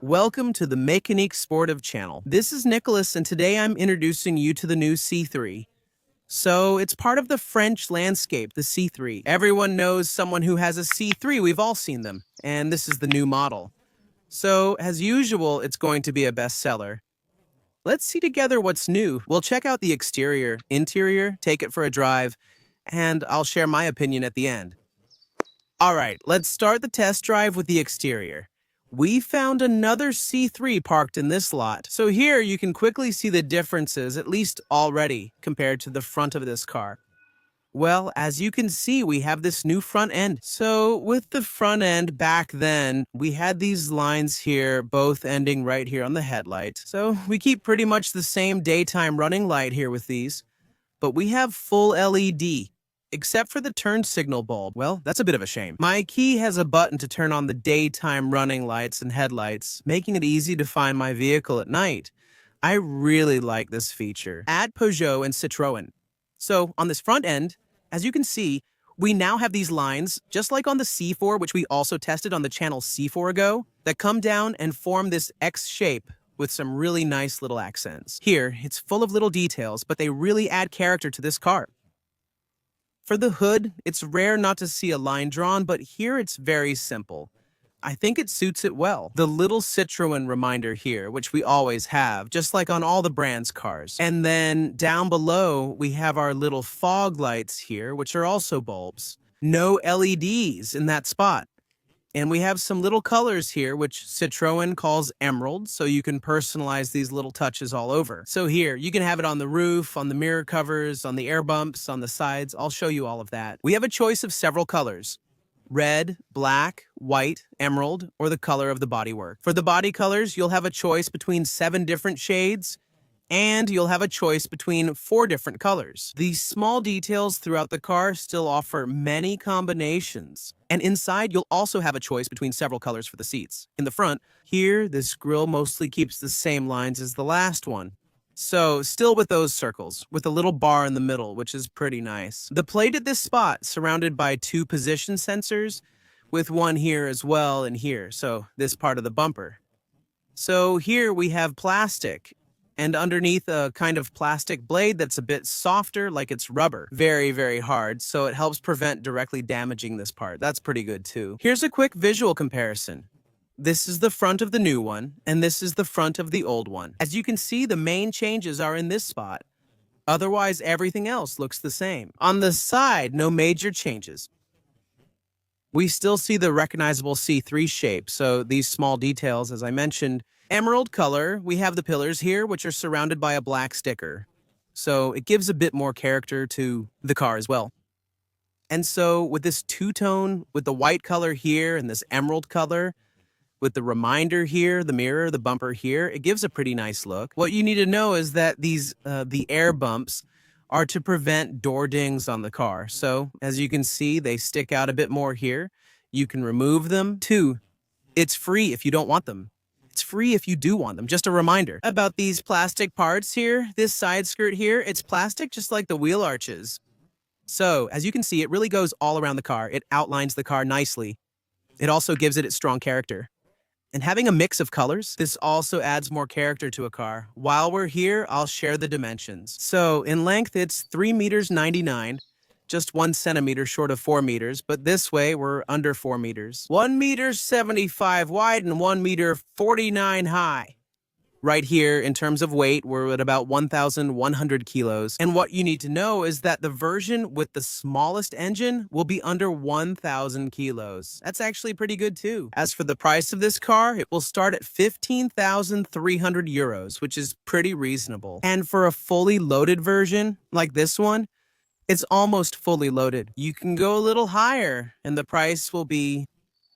Welcome to the Mecaniquesportive channel. This is Nicholas, and today I'm introducing you to the new C3. So, it's part of the French landscape, the C3. Everyone knows someone who has a C3, we've all seen them, and this is the new model. So, as usual, it's going to be a bestseller. Let's see together what's new. We'll check out the exterior, interior, take it for a drive, and I'll share my opinion at the end. Alright, let's start the test drive with the exterior. We found another C3 parked in this lot. So here you can quickly see the differences, at least already, compared to the front of this car. Well, as you can see, we have this new front end. So with the front end back then, we had these lines here, both ending right here on the headlight. So we keep pretty much the same daytime running light here with these, but we have full LED. Except for the turn signal bulb. Well, that's a bit of a shame. My key has a button to turn on the daytime running lights and headlights, making it easy to find my vehicle at night. I really like this feature. At Peugeot and Citroen. So, on this front end, as you can see, we now have these lines, just like on the C4, which we also tested on the channel C4 ago, that come down and form this X shape with some really nice little accents. Here, it's full of little details, but they really add character to this car. For the hood, it's rare not to see a line drawn, but here it's very simple. I think it suits it well. The little Citroen reminder here, which we always have, just like on all the brand's cars. And then down below, we have our little fog lights here, which are also bulbs. No LEDs in that spot. And we have some little colors here, which Citroen calls emerald, so you can personalize these little touches all over. So here, you can have it on the roof, on the mirror covers, on the air bumps, on the sides. I'll show you all of that. We have a choice of several colors: red, black, white, emerald, or the color of the bodywork. For the body colors, you'll have a choice between 7 different shades, and you'll have a choice between 4 different colors. These small details throughout the car still offer many combinations. And inside, you'll also have a choice between several colors for the seats. In the front, here, this grille mostly keeps the same lines as the last one. So, still with those circles, with a little bar in the middle, which is pretty nice. The plate at this spot, surrounded by 2 position sensors, with one here as well and here, so this part of the bumper. So here we have plastic, and underneath a kind of plastic blade that's a bit softer, like it's rubber. Very, very hard, so it helps prevent directly damaging this part. That's pretty good too. Here's a quick visual comparison. This is the front of the new one, and this is the front of the old one. As you can see, the main changes are in this spot. Otherwise, everything else looks the same. On the side, no major changes. We still see the recognizable C3 shape, so these small details, as I mentioned. Emerald color, we have the pillars here, which are surrounded by a black sticker. So it gives a bit more character to the car as well. And so with this two-tone, with the white color here and this emerald color, with the reminder here, the mirror, the bumper here, it gives a pretty nice look. What you need to know is that these the air bumps are to prevent door dings on the car. So as you can see, they stick out a bit more here. You can remove them. 2, it's free if you don't want them. It's free if you do want them. Just a reminder about these plastic parts here. This side skirt here, it's plastic just like the wheel arches. So, as you can see, it really goes all around the car. It outlines the car nicely. It also gives it its strong character. And having a mix of colors, this also adds more character to a car. While we're here, I'll share the dimensions. So, in length, it's 3 meters 99. Just 1 centimeter short of 4 meters, but this way we're under 4 meters. 1 meter 75 wide and 1 meter 49 high. Right here, in terms of weight, we're at about 1,100 kilos. And what you need to know is that the version with the smallest engine will be under 1,000 kilos. That's actually pretty good too. As for the price of this car, it will start at 15,300 euros, which is pretty reasonable. And for a fully loaded version, like this one, it's almost fully loaded. You can go a little higher, and the price will be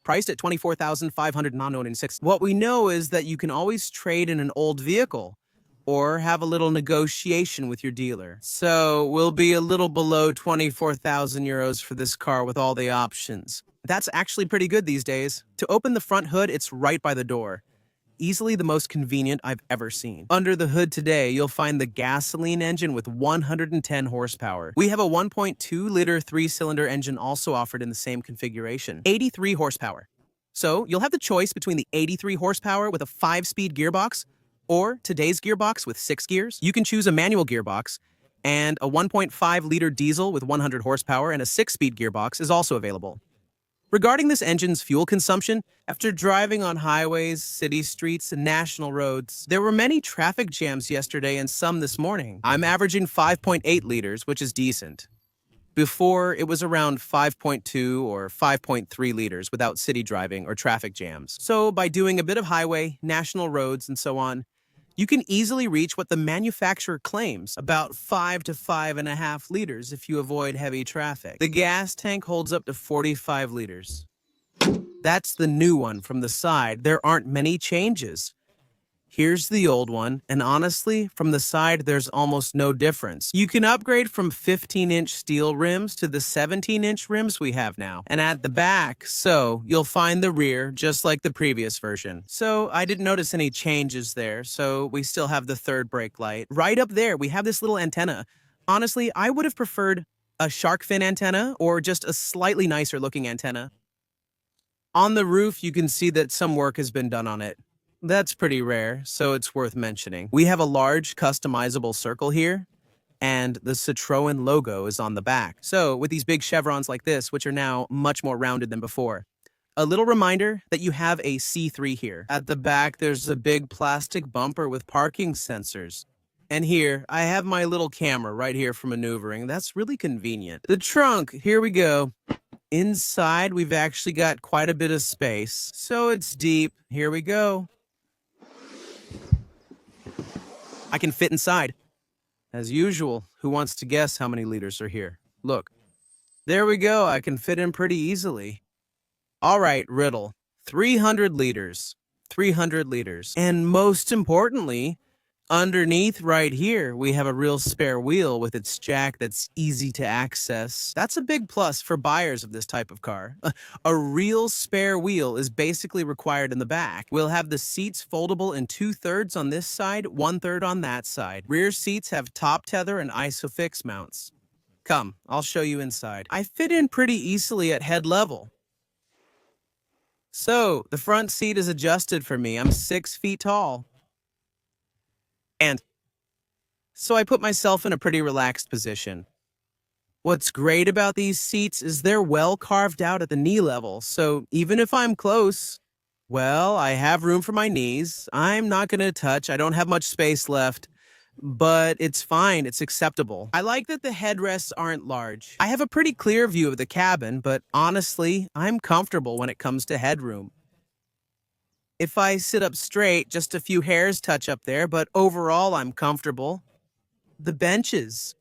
priced at 24,596. What we know is that you can always trade in an old vehicle or have a little negotiation with your dealer. So we'll be a little below 24,000 euros for this car with all the options. That's actually pretty good these days. To open the front hood, it's right by the door. Easily the most convenient I've ever seen. Under the hood today, you'll find the gasoline engine with 110 horsepower. We have a 1.2-liter 3-cylinder engine also offered in the same configuration, 83 horsepower. So you'll have the choice between the 83 horsepower with a 5-speed gearbox or today's gearbox with 6 gears. You can choose a manual gearbox, and a 1.5-liter diesel with 100 horsepower and a 6-speed gearbox is also available. Regarding this engine's fuel consumption, after driving on highways, city streets, and national roads, there were many traffic jams yesterday and some this morning. I'm averaging 5.8 liters, which is decent. Before, it was around 5.2 or 5.3 liters without city driving or traffic jams. So by doing a bit of highway, national roads, and so on, you can easily reach what the manufacturer claims, about 5 to 5.5 liters if you avoid heavy traffic. The gas tank holds up to 45 liters. That's the new one from the side. There aren't many changes. Here's the old one, and honestly, from the side, there's almost no difference. You can upgrade from 15-inch steel rims to the 17-inch rims we have now. And at the back, so you'll find the rear just like the previous version. So I didn't notice any changes there, so we still have the third brake light. Right up there, we have this little antenna. Honestly, I would have preferred a shark fin antenna or just a slightly nicer looking antenna. On the roof, you can see that some work has been done on it. That's pretty rare, so it's worth mentioning. We have a large customizable circle here, and the Citroen logo is on the back. So with these big chevrons like this, which are now much more rounded than before, a little reminder that you have a C3 here. At the back, there's a big plastic bumper with parking sensors. And here, I have my little camera right here for maneuvering. That's really convenient. The trunk, here we go. Inside, we've actually got quite a bit of space. So it's deep. Here we go. I can fit inside. As usual, who wants to guess how many liters are here? Look. There we go. I can fit in pretty easily. All right, riddle. 300 liters. 300 liters. And most importantly, underneath right here, we have a real spare wheel with its jack that's easy to access. That's a big plus for buyers of this type of car. A real spare wheel is basically required in the back. We'll have the seats foldable in 2/3 on this side, 1/3 on that side. Rear seats have top tether and ISOFIX mounts. Come, I'll show you inside. I fit in pretty easily at head level. So, the front seat is adjusted for me. I'm 6 feet tall. And so I put myself in a pretty relaxed position. What's great about these seats is they're well carved out at the knee level, so even if I'm close, well, I have room for my knees. I'm not going to touch. I don't have much space left, but it's fine. It's acceptable. I like that the headrests aren't large. I have a pretty clear view of the cabin, but honestly, I'm comfortable when it comes to headroom. If I sit up straight, just a few hairs touch up there, but overall I'm comfortable. The benches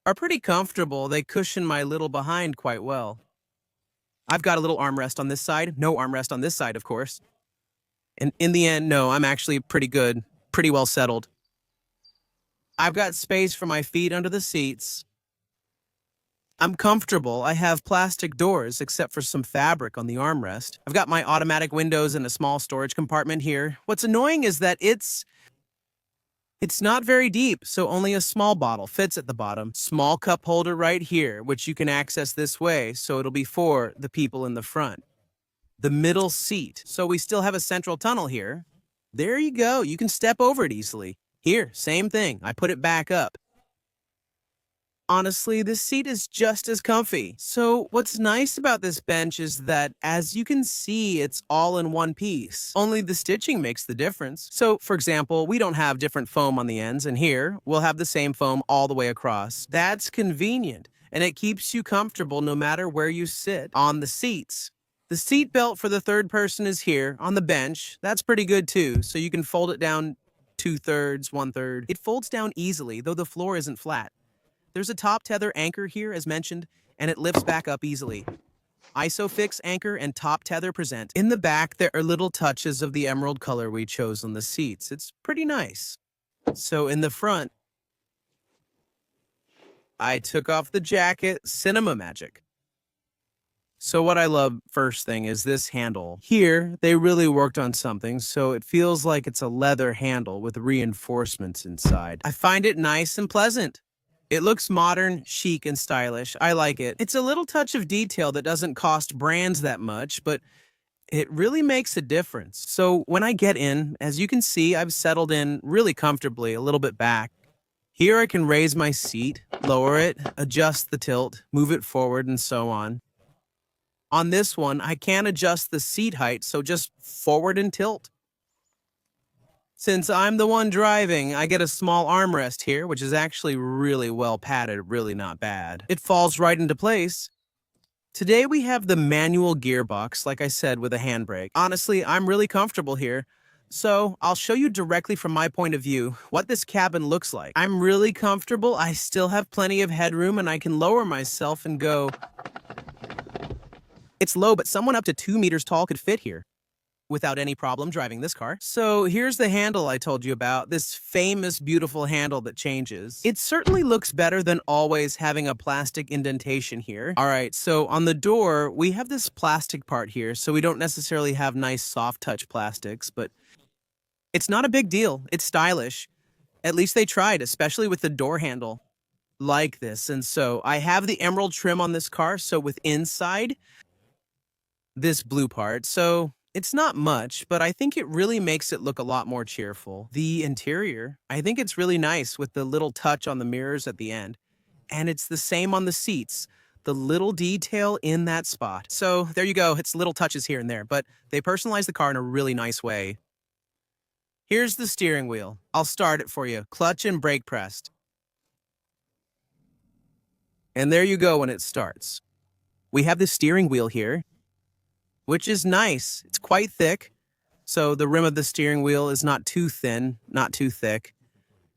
are pretty comfortable. They cushion my little behind quite well. I've got a little armrest on this side, no armrest on this side, of course. And in the end, no, I'm actually pretty good, pretty well settled. I've got space for my feet under the seats. I'm comfortable. I have plastic doors, except for some fabric on the armrest. I've got my automatic windows and a small storage compartment here. What's annoying is that it's not very deep, so only a small bottle fits at the bottom. Small cup holder right here, which you can access this way, so it'll be for the people in the front. The middle seat, so we still have a central tunnel here. There you go. You can step over it easily. Here, same thing. I put it back up. Honestly, this seat is just as comfy. So what's nice about this bench is that, as you can see, it's all in one piece. Only the stitching makes the difference. So, for example, we don't have different foam on the ends, and here, we'll have the same foam all the way across. That's convenient, and it keeps you comfortable no matter where you sit on the seats. The seat belt for the third person is here on the bench. That's pretty good too, so you can fold it down 2/3, 1/3. It folds down easily, though the floor isn't flat. There's a top tether anchor here, as mentioned, and it lifts back up easily. ISOFIX anchor and top tether present. In the back, there are little touches of the emerald color we chose on the seats. It's pretty nice. So in the front, I took off the jacket, cinema magic. So what I love first thing is this handle. Here, they really worked on something, so it feels like it's a leather handle with reinforcements inside. I find it nice and pleasant. It looks modern, chic, and stylish. I like it. It's a little touch of detail that doesn't cost brands that much, but It really makes a difference. So when I get in, as you can see, I've settled in really comfortably, a little bit back. Here I can raise my seat, lower it, adjust the tilt, move it forward, and so on. On this one, I can't adjust the seat height, so just forward and tilt. Since I'm the one driving, I get a small armrest here, which is actually really well padded, really not bad. It falls right into place. Today we have the manual gearbox, like I said, with a handbrake. Honestly, I'm really comfortable here. So I'll show you directly from my point of view what this cabin looks like. I'm really comfortable. I still have plenty of headroom and I can lower myself and go. It's low, but someone up to 2 meters tall could fit here without any problem driving this car. So here's the handle I told you about, this famous, beautiful handle that changes. It certainly looks better than always having a plastic indentation here. All right, so on the door, we have this plastic part here, so we don't necessarily have nice soft touch plastics, but it's not a big deal. It's stylish. At least they tried, especially with the door handle like this. And so I have the emerald trim on this car, so with inside this blue part, so it's not much, but I think it really makes it look a lot more cheerful. The interior, I think it's really nice with the little touch on the mirrors at the end. And it's the same on the seats, the little detail in that spot. So there you go, it's little touches here and there, but they personalize the car in a really nice way. Here's the steering wheel. I'll start it for you. Clutch and brake pressed. And there you go when it starts. We have the steering wheel here, which is nice. It's quite thick, so the rim of the steering wheel is not too thin, not too thick.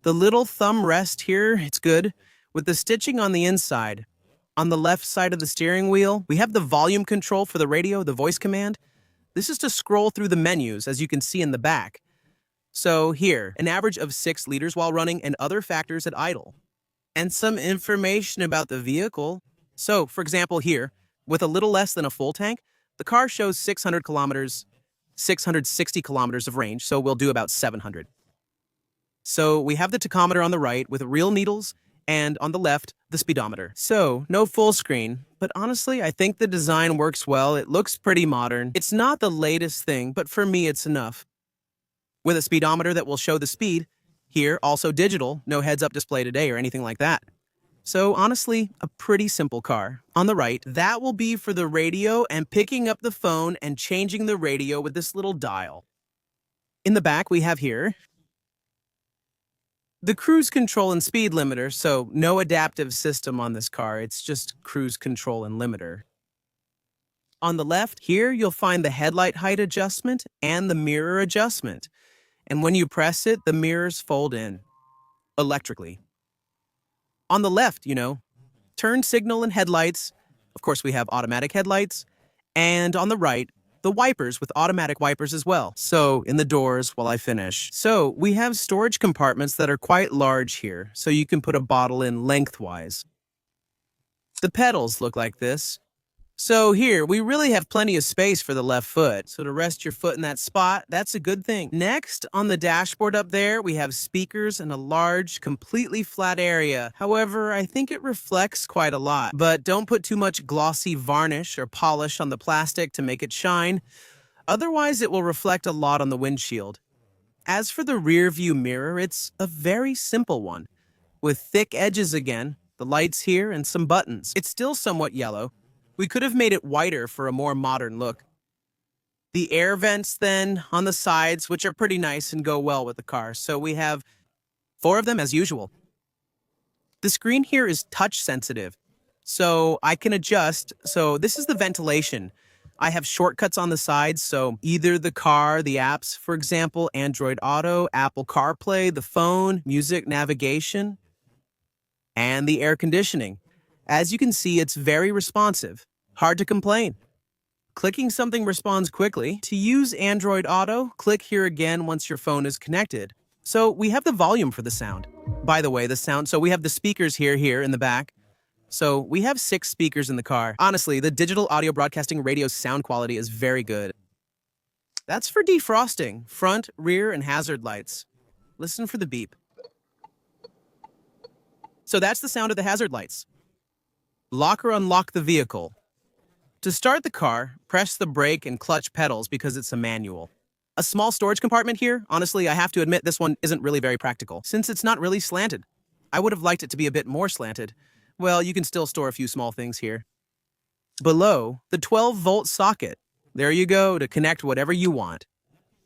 The little thumb rest here, it's good, with the stitching on the inside. On the left side of the steering wheel, we have the volume control for the radio, the voice command. This is to scroll through the menus, as you can see in the back. So here, an average of 6 liters while running and other factors at idle. And some information about the vehicle. So, for example, here, with a little less than a full tank, the car shows 600 kilometers, 660 kilometers of range, so we'll do about 700. So we have the tachometer on the right with real needles, and on the left, the speedometer. So, no full screen, but honestly, I think the design works well. It looks pretty modern. It's not the latest thing, but for me, it's enough. With a speedometer that will show the speed, here, also digital, no heads-up display today or anything like that. So honestly, a pretty simple car. On the right, that will be for the radio and picking up the phone and changing the radio with this little dial. In the back, we have here the cruise control and speed limiter, so no adaptive system on this car. It's just cruise control and limiter. On the left, here you'll find the headlight height adjustment and the mirror adjustment. And when you press it, the mirrors fold in electrically. On the left, turn signal and headlights. Of course, we have automatic headlights. And on the right, the wipers with automatic wipers as well. So in the doors while I finish. So we have storage compartments that are quite large here, so you can put a bottle in lengthwise. The pedals look like this. So here, we really have plenty of space for the left foot. So to rest your foot in that spot, that's a good thing. Next, on the dashboard up there, we have speakers and a large, completely flat area. However, I think it reflects quite a lot. But don't put too much glossy varnish or polish on the plastic to make it shine. Otherwise, it will reflect a lot on the windshield. As for the rear view mirror, it's a very simple one, with thick edges again, the lights here, and some buttons. It's still somewhat yellow. We could have made it whiter for a more modern look. The air vents then on the sides, which are pretty nice and go well with the car. So we have 4 of them as usual. The screen here is touch sensitive, so I can adjust. So this is the ventilation. I have shortcuts on the sides, so either the car, the apps, for example, Android Auto, Apple CarPlay, the phone, music, navigation, and the air conditioning. As you can see, it's very responsive. Hard to complain. Clicking something responds quickly. To use Android Auto, click here again once your phone is connected. So we have the volume for the sound. By the way, the sound, so we have the speakers here in the back. So we have 6 speakers in the car. Honestly, the digital audio broadcasting radio sound quality is very good. That's for defrosting, front, rear, and hazard lights. Listen for the beep. So that's the sound of the hazard lights. Lock or unlock the vehicle. To start the car, press the brake and clutch pedals because it's a manual. A small storage compartment here, honestly, I have to admit this one isn't really very practical, since it's not really slanted. I would have liked it to be a bit more slanted. Well, you can still store a few small things here. Below, the 12-volt socket. There you go to connect whatever you want.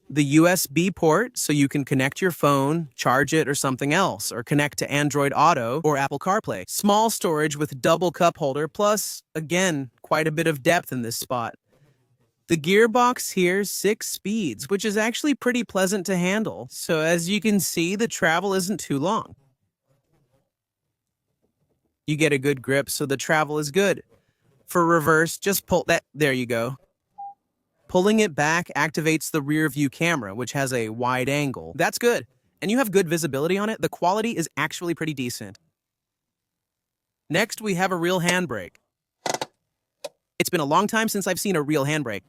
The USB port, so you can connect your phone, charge it or something else, or connect to Android Auto or Apple CarPlay. Small storage with double cup holder, plus, again, quite a bit of depth in this spot. The gearbox here, 6 speeds, which is actually pretty pleasant to handle. So as you can see, the travel isn't too long. You get a good grip, so the travel is good. For reverse, just pull that, there you go. Pulling it back activates the rear view camera, which has a wide angle. That's good. And you have good visibility on it. The quality is actually pretty decent. Next, we have a real handbrake. It's been a long time since I've seen a real handbrake.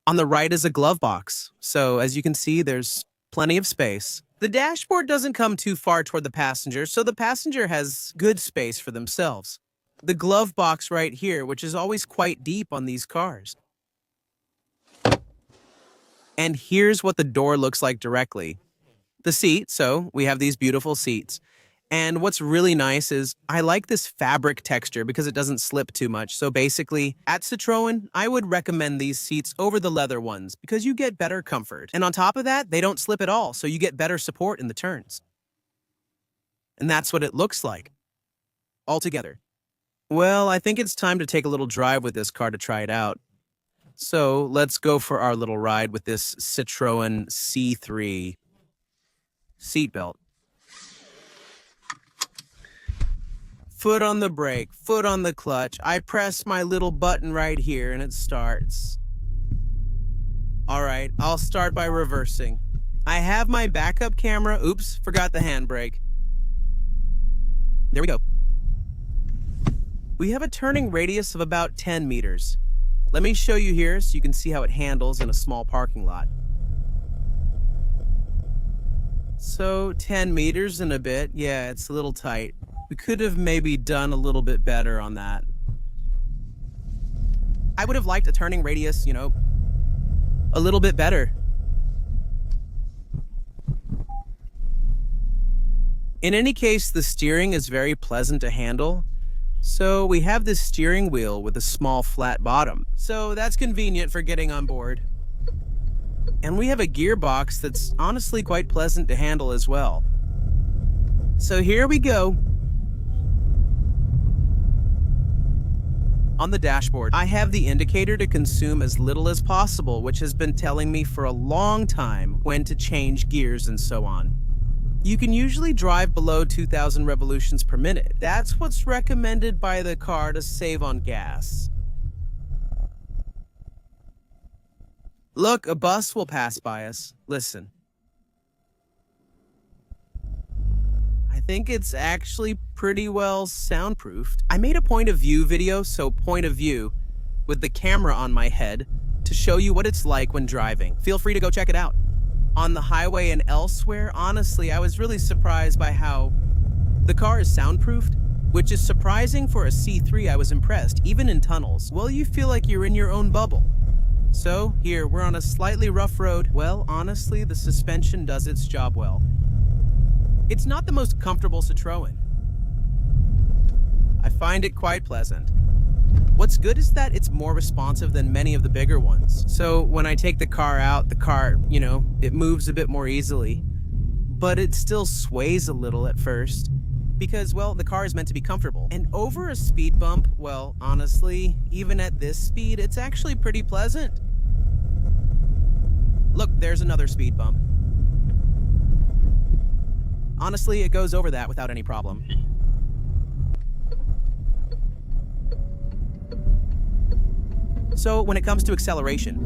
On the right is a glove box. So as you can see, there's plenty of space. The dashboard doesn't come too far toward the passenger, so the passenger has good space for themselves. The glove box right here, which is always quite deep on these cars. And here's what the door looks like directly. The seat, so we have these beautiful seats. And what's really nice is I like this fabric texture because it doesn't slip too much. So basically, at Citroen, I would recommend these seats over the leather ones because you get better comfort. And on top of that, they don't slip at all, so you get better support in the turns. And that's what it looks like altogether. Well, I think it's time to take a little drive with this car to try it out. So let's go for our little ride with this Citroen C3 seatbelt. Foot on the brake, foot on the clutch. I press my little button right here and it starts. All right, I'll start by reversing. I have my backup camera. Oops, forgot the handbrake. There we go. We have a turning radius of about 10 meters. Let me show you here so you can see how it handles in a small parking lot. So 10 meters and a bit. Yeah, it's a little tight. We could have maybe done a little bit better on that. I would have liked a turning radius, a little bit better. In any case, the steering is very pleasant to handle. So we have this steering wheel with a small flat bottom. So that's convenient for getting on board. And we have a gearbox that's honestly quite pleasant to handle as well. So here we go. On the dashboard, I have the indicator to consume as little as possible, which has been telling me for a long time when to change gears and so on. You can usually drive below 2,000 revolutions per minute. That's what's recommended by the car to save on gas. Look, a bus will pass by us. Listen. I think it's actually pretty well soundproofed. I made a point of view video, so point of view, with the camera on my head to show you what it's like when driving. Feel free to go check it out. On the highway and elsewhere, honestly, I was really surprised by how the car is soundproofed, which is surprising for a C3. I was impressed, even in tunnels. Well, you feel like you're in your own bubble. So here, we're on a slightly rough road. Well, honestly, the suspension does its job well. It's not the most comfortable Citroen. I find it quite pleasant. What's good is that it's more responsive than many of the bigger ones. So when I take the car out, the car, it moves a bit more easily. But it still sways a little at first. Because, well, the car is meant to be comfortable. And over a speed bump, well, honestly, even at this speed, it's actually pretty pleasant. Look, there's another speed bump. Honestly, it goes over that without any problem. So when it comes to acceleration,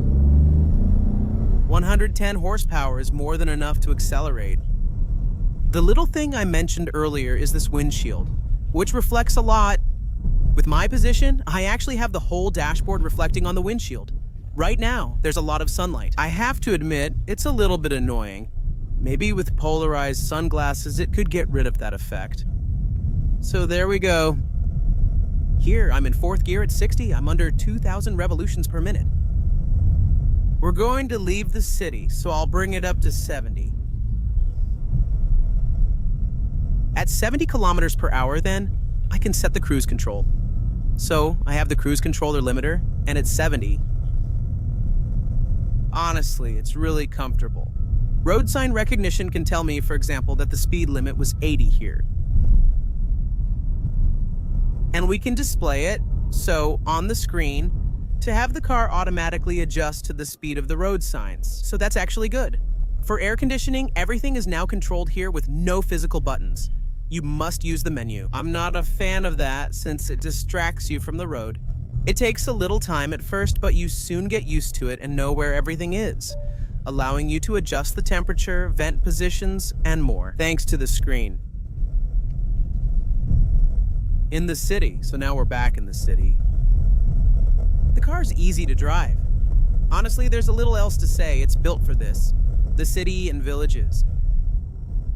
110 horsepower is more than enough to accelerate. The little thing I mentioned earlier is this windshield, which reflects a lot. With my position, I actually have the whole dashboard reflecting on the windshield. Right now, there's a lot of sunlight. I have to admit, it's a little bit annoying. Maybe with polarized sunglasses, it could get rid of that effect. So there we go. Here, I'm in 4th gear at 60. I'm under 2,000 revolutions per minute. We're going to leave the city, so I'll bring it up to 70. At 70 kilometers per hour, then, I can set the cruise control. So, I have the cruise controller limiter, and it's 70. Honestly, it's really comfortable. Road sign recognition can tell me, for example, that the speed limit was 80 here. And we can display it, so on the screen, to have the car automatically adjust to the speed of the road signs. So that's actually good. For air conditioning, everything is now controlled here with no physical buttons. You must use the menu. I'm not a fan of that since it distracts you from the road. It takes a little time at first, but you soon get used to it and know where everything is, allowing you to adjust the temperature, vent positions, and more, thanks to the screen. In the city, so now we're back in the city. The car's easy to drive. Honestly, there's a little else to say. It's built for this. The city and villages.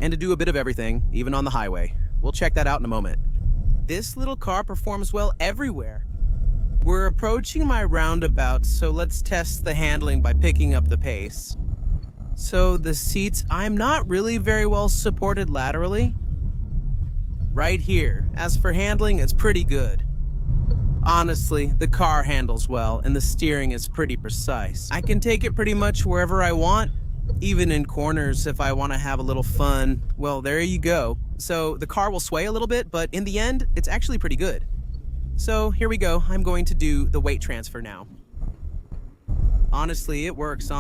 And to do a bit of everything, even on the highway. We'll check that out in a moment. This little car performs well everywhere. We're approaching my roundabout, so let's test the handling by picking up the pace. So the seats, I'm not really very well supported laterally. Right here. As for handling, it's pretty good. Honestly, the car handles well, and the steering is pretty precise. I can take it pretty much wherever I want, even in corners if I want to have a little fun. Well, there you go. So the car will sway a little bit, but in the end, it's actually pretty good. So here we go. I'm going to do the weight transfer now. Honestly, it works,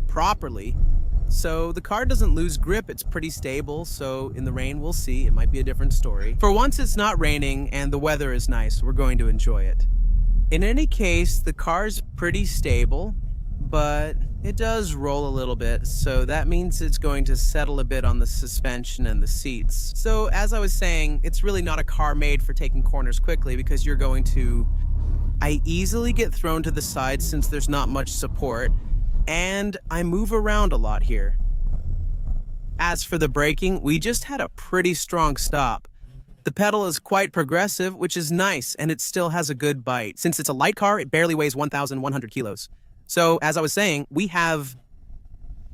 properly. So the car doesn't lose grip, it's pretty stable, so in the rain we'll see, it might be a different story. For once it's not raining and the weather is nice, we're going to enjoy it. In any case, the car's pretty stable, but it does roll a little bit, so that means it's going to settle a bit on the suspension and the seats. So as I was saying, it's really not a car made for taking corners quickly because I easily get thrown to the side since there's not much support, and I move around a lot here. As for the braking, we just had a pretty strong stop. The pedal is quite progressive, which is nice, and it still has a good bite. Since it's a light car, it barely weighs 1,100 kilos. So, as I was saying, we have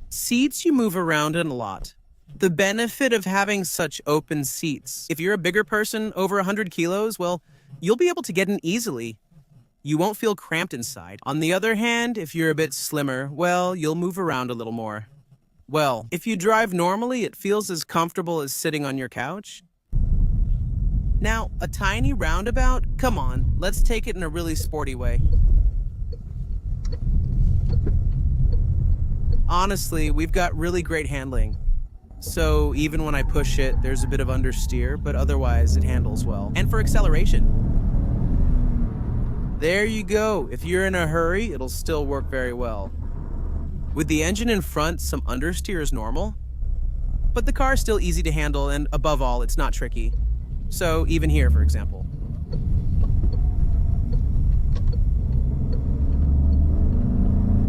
seats you move around in a lot. The benefit of having such open seats, if you're a bigger person over 100 kilos, well, you'll be able to get in easily. You won't feel cramped inside. On the other hand, if you're a bit slimmer, well, you'll move around a little more. Well, if you drive normally, it feels as comfortable as sitting on your couch. Now, a tiny roundabout? Come on, let's take it in a really sporty way. Honestly, we've got really great handling. So even when I push it, there's a bit of understeer, but otherwise it handles well. And for acceleration, there you go. If you're in a hurry, it'll still work very well. With the engine in front, some understeer is normal, but the car is still easy to handle, and above all, it's not tricky. So even here, for example.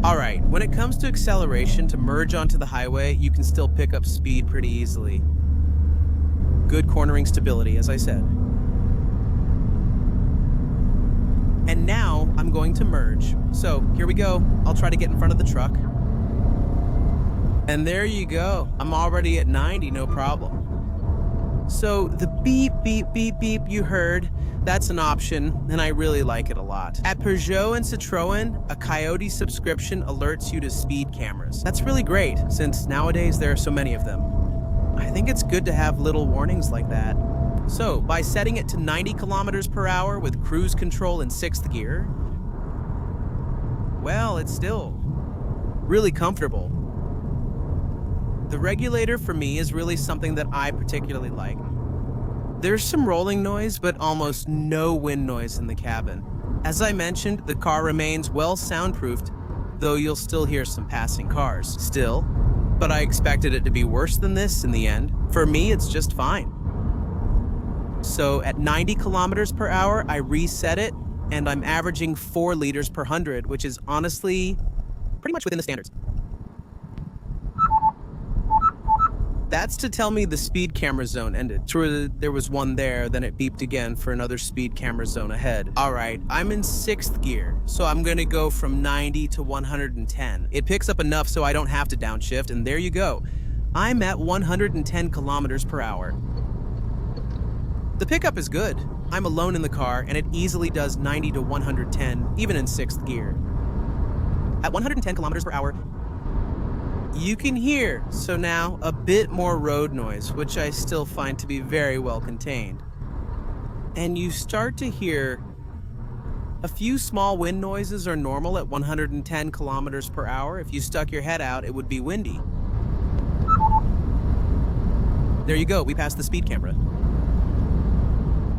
Alright, when it comes to acceleration, to merge onto the highway, you can still pick up speed pretty easily. Good cornering stability, as I said. And now I'm going to merge. So here we go. I'll try to get in front of the truck. And there you go. I'm already at 90, no problem. So the beep, beep, beep, beep you heard, that's an option, and I really like it a lot. At Peugeot and Citroen, a Coyote subscription alerts you to speed cameras. That's really great, since nowadays there are so many of them. I think it's good to have little warnings like that. So, by setting it to 90 kilometers per hour with cruise control in 6th gear, well, it's still really comfortable. The regulator for me is really something that I particularly like. There's some rolling noise, but almost no wind noise in the cabin. As I mentioned, the car remains well soundproofed, though you'll still hear some passing cars. Still, but I expected it to be worse than this in the end. For me, it's just fine. So at 90 kilometers per hour, I reset it, and I'm averaging 4 liters per 100, which is honestly pretty much within the standards. That's to tell me the speed camera zone ended. True, there was one there, then it beeped again for another speed camera zone ahead. All right, I'm in 6th gear, so I'm gonna go from 90 to 110. It picks up enough so I don't have to downshift, and there you go. I'm at 110 kilometers per hour. The pickup is good. I'm alone in the car, and it easily does 90 to 110, even in 6th gear. At 110 kilometers per hour, you can hear, so now, a bit more road noise, which I still find to be very well contained. And you start to hear a few small wind noises are normal at 110 kilometers per hour. If you stuck your head out, it would be windy. There you go, we passed the speed camera.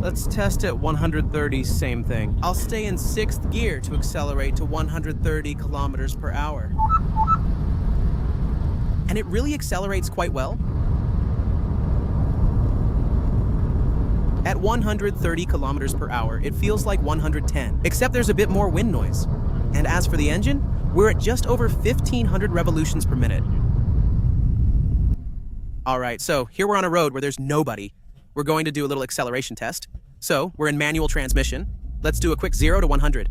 Let's test at 130, same thing. I'll stay in 6th gear to accelerate to 130 kilometers per hour. And it really accelerates quite well. At 130 kilometers per hour, it feels like 110, except there's a bit more wind noise. And as for the engine, we're at just over 1,500 revolutions per minute. All right, so here we're on a road where there's nobody. We're going to do a little acceleration test. So we're in manual transmission. Let's do a quick 0 to 100.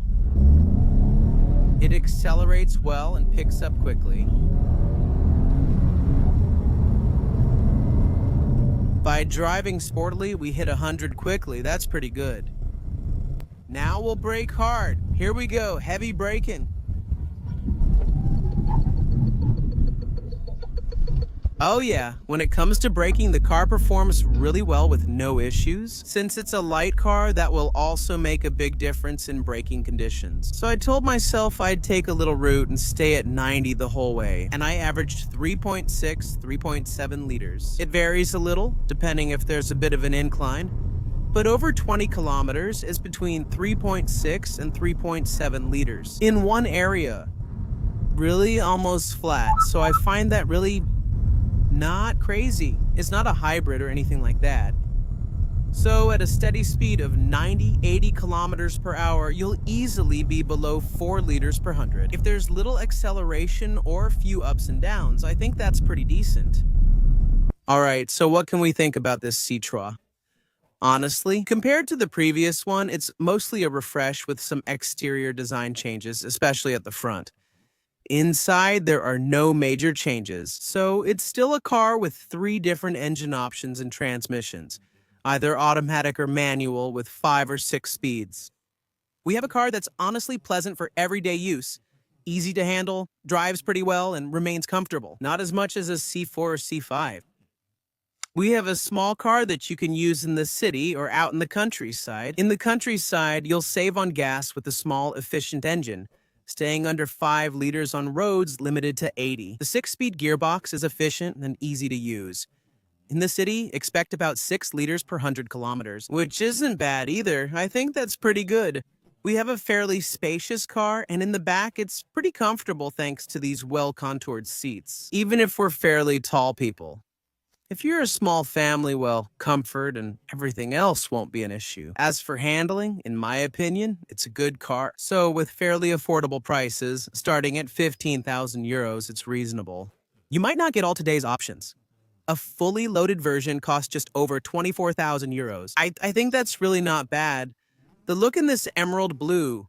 It accelerates well and picks up quickly. By driving sportily, we hit 100 quickly. That's pretty good. Now we'll brake hard. Here we go, heavy braking. Oh yeah, when it comes to braking, the car performs really well with no issues. Since it's a light car, that will also make a big difference in braking conditions. So I told myself I'd take a little route and stay at 90 the whole way, and I averaged 3.6, 3.7 liters. It varies a little, depending if there's a bit of an incline, but over 20 kilometers is between 3.6 and 3.7 liters. In one area, really almost flat, so I find that really not crazy. It's not a hybrid or anything like that. So at a steady speed of 90, 80 kilometers per hour, you'll easily be below 4 liters per 100. If there's little acceleration or a few ups and downs, I think that's pretty decent. All right, so what can we think about this Citroen? Honestly, compared to the previous one, it's mostly a refresh with some exterior design changes, especially at the front. Inside, there are no major changes, so it's still a car with 3 different engine options and transmissions, either automatic or manual with 5 or 6 speeds. We have a car that's honestly pleasant for everyday use, easy to handle, drives pretty well, and remains comfortable, not as much as a C4 or C5. We have a small car that you can use in the city or out in the countryside. In the countryside, you'll save on gas with a small, efficient engine, staying under 5 liters on roads limited to 80. The 6-speed gearbox is efficient and easy to use. In the city, expect about 6 liters per 100 kilometers, which isn't bad either. I think that's pretty good. We have a fairly spacious car, and in the back, it's pretty comfortable thanks to these well-contoured seats, even if we're fairly tall people. If you're a small family, well, comfort and everything else won't be an issue. As for handling, in my opinion, it's a good car. So with fairly affordable prices, starting at 15,000 euros, it's reasonable. You might not get all today's options. A fully loaded version costs just over 24,000 euros. I think that's really not bad. The look in this emerald blue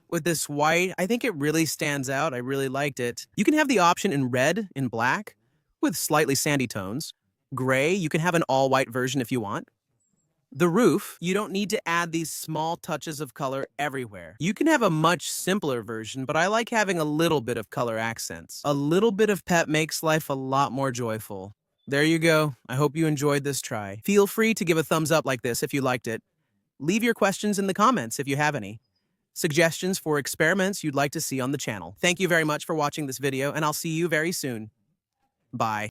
with this white, I think it really stands out. I really liked it. You can have the option in red, in black, with slightly sandy tones. Gray, you can have an all-white version if you want. The roof, you don't need to add these small touches of color everywhere. You can have a much simpler version, but I like having a little bit of color accents. A little bit of pep makes life a lot more joyful. There you go. I hope you enjoyed this try. Feel free to give a thumbs up like this if you liked it. Leave your questions in the comments if you have any. Suggestions for experiments you'd like to see on the channel. Thank you very much for watching this video, and I'll see you very soon. Bye.